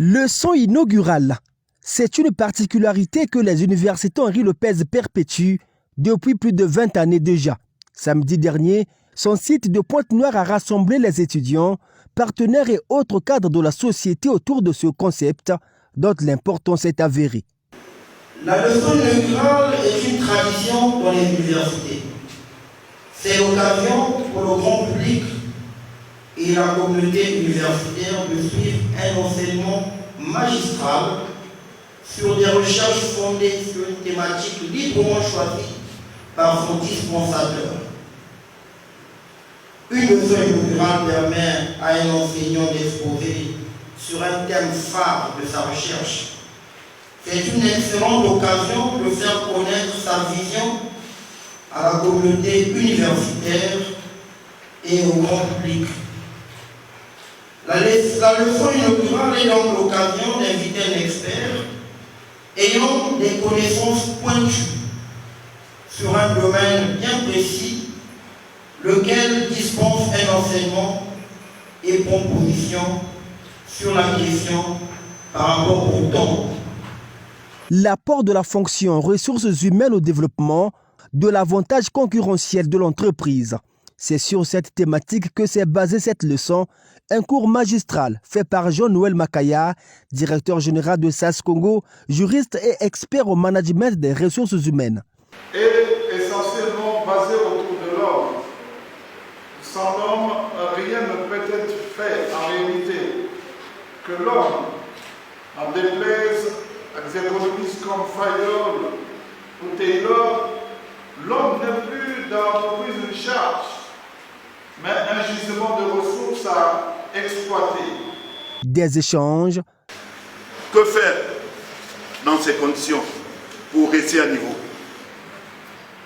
Leçon inaugurale. C'est une particularité que les universités Henri Lopez perpétuent depuis plus de 20 années déjà. Samedi dernier, son site de Pointe-Noire a rassemblé les étudiants, partenaires et autres cadres de la société autour de ce concept dont l'importance est avérée. La leçon inaugurale est une tradition dans les universités. C'est l'occasion pour le grand public et la communauté universitaire de suivre un enseignement magistral sur des recherches fondées sur une thématique librement choisie par son dispensateur. Une leçon inaugurale permet à un enseignant d'exposer sur un thème phare de sa recherche. C'est une excellente occasion de faire connaître sa vision à la communauté universitaire et au grand public. La leçon inaugurale est donc l'occasion d'inviter un expert ayant des connaissances pointues sur un domaine bien précis, lequel dispense un enseignement et proposition sur la question par rapport au temps. L'apport de la fonction ressources humaines au développement de l'avantage concurrentiel de l'entreprise. C'est sur cette thématique que s'est basée cette leçon, un cours magistral fait par Jean-Noël Makaya, directeur général de SAS Congo, juriste et expert au management des ressources humaines. Et essentiellement basé autour de l'homme. Sans l'homme, rien ne peut être fait en réalité. Que l'homme, en déplaise à des économistes comme Fayol ou Taylor, l'homme n'est plus dans l'entreprise une charge, mais un gisement de ressources à exploiter. Des échanges. Que faire dans ces conditions pour rester à niveau?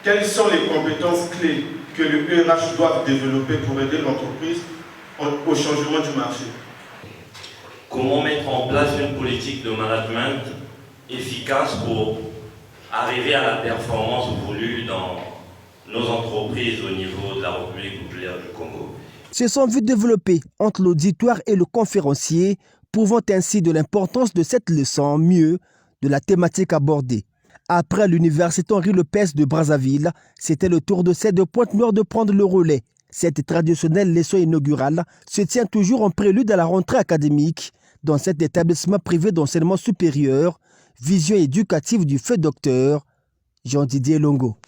Quelles sont les compétences clés que le RH doit développer pour aider l'entreprise au changement du marché? Comment mettre en place une politique de management efficace pour arriver à la performance voulue dans nos entreprises au niveau de la République populaire du Congo? Se sont vus développer entre l'auditoire et le conférencier, prouvant ainsi de l'importance de cette leçon, mieux de la thématique abordée. Après l'université Henri Lopez de Brazzaville, c'était le tour de celle de Pointe-Noire de prendre le relais. Cette traditionnelle leçon inaugurale se tient toujours en prélude à la rentrée académique dans cet établissement privé d'enseignement supérieur, vision éducative du feu docteur Jean-Didier Longo.